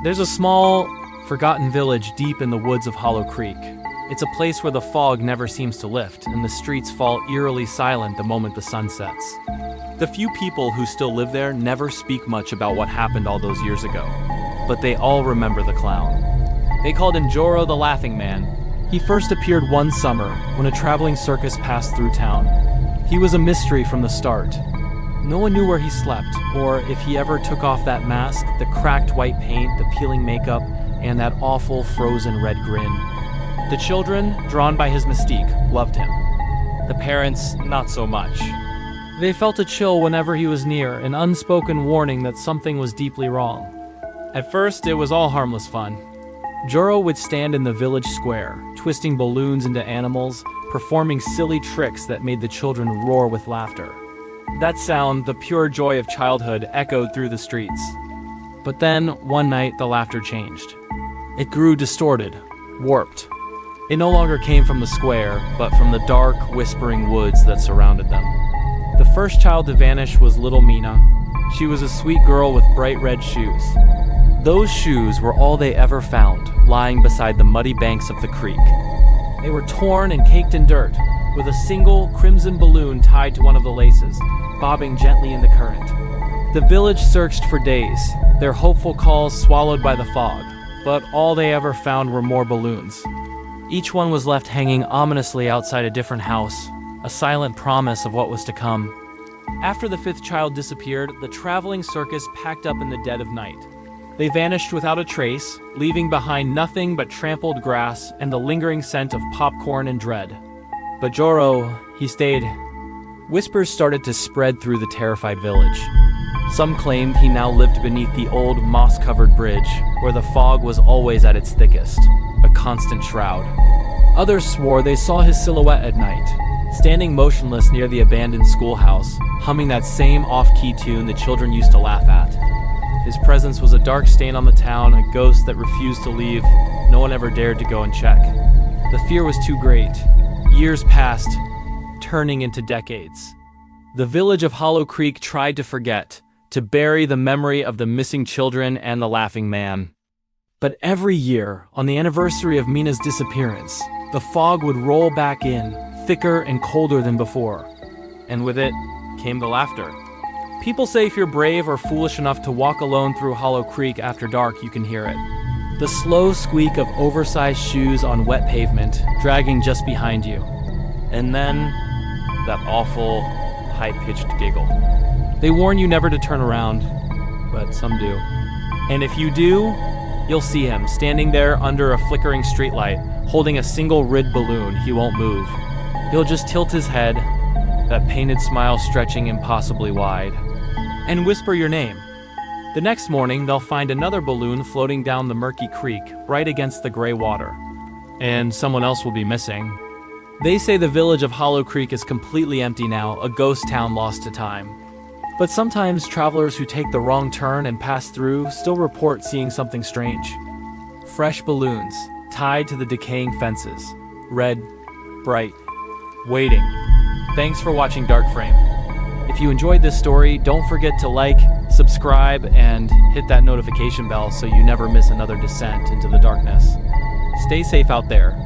There's a small, forgotten village deep in the woods of Hollow Creek. It's a place where the fog never seems to lift, and the streets fall eerily silent the moment the sun sets. The few people who still live there never speak much about what happened all those years ago, but they all remember the clown. They called him Joro the Laughing Man. He first appeared one summer when a traveling circus passed through town. He was a mystery from the start. No one knew where he slept, or if he ever took off that mask, the cracked white paint, the peeling makeup, and that awful frozen red grin. The children, drawn by his mystique, loved him. The parents, not so much. They felt a chill whenever he was near, an unspoken warning that something was deeply wrong. At first, it was all harmless fun. Joro would stand in the village square, twisting balloons into animals, performing silly tricks that made the children roar with laughter. That sound, the pure joy of childhood, echoed through the streets. But then, one night, the laughter changed. It grew distorted, warped. It no longer came from the square, but from the dark, whispering woods that surrounded them. The first child to vanish was little Mina. She was a sweet girl with bright red shoes. Those shoes were all they ever found, lying beside the muddy banks of the creek. They were torn and caked in dirt, with a single crimson balloon tied to one of the laces, bobbing gently in the current. The village searched for days, their hopeful calls swallowed by the fog, but all they ever found were more balloons. Each one was left hanging ominously outside a different house, a silent promise of what was to come. After the fifth child disappeared, the traveling circus packed up in the dead of night. They vanished without a trace, leaving behind nothing but trampled grass and the lingering scent of popcorn and dread. But Joro, he stayed. Whispers started to spread through the terrified village. Some claimed he now lived beneath the old moss-covered bridge, where the fog was always at its thickest, a constant shroud. Others swore they saw his silhouette at night, standing motionless near the abandoned schoolhouse, humming that same off-key tune the children used to laugh at. His presence was a dark stain on the town, a ghost that refused to leave. No one ever dared to go and check. The fear was too great. Years passed, turning into decades. The village of Hollow Creek tried to forget, to bury the memory of the missing children and the laughing man. But every year, on the anniversary of Mina's disappearance, the fog would roll back in, thicker and colder than before. And with it came the laughter. People say if you're brave or foolish enough to walk alone through Hollow Creek after dark, you can hear it. The slow squeak of oversized shoes on wet pavement, dragging just behind you. And then, that awful, high-pitched giggle. They warn you never to turn around, but some do. And if you do, you'll see him standing there under a flickering streetlight, holding a single red balloon. He won't move. He'll just tilt his head, that painted smile stretching impossibly wide, and whisper your name. The next morning, they'll find another balloon floating down the murky creek, right against the gray water. And someone else will be missing. They say the village of Hollow Creek is completely empty now, a ghost town lost to time. But sometimes travelers who take the wrong turn and pass through still report seeing something strange. Fresh balloons, tied to the decaying fences. Red, bright, waiting. Thanks for watching DarkFrame. If you enjoyed this story, don't forget to like, subscribe, and hit that notification bell so you never miss another descent into the darkness. Stay safe out there.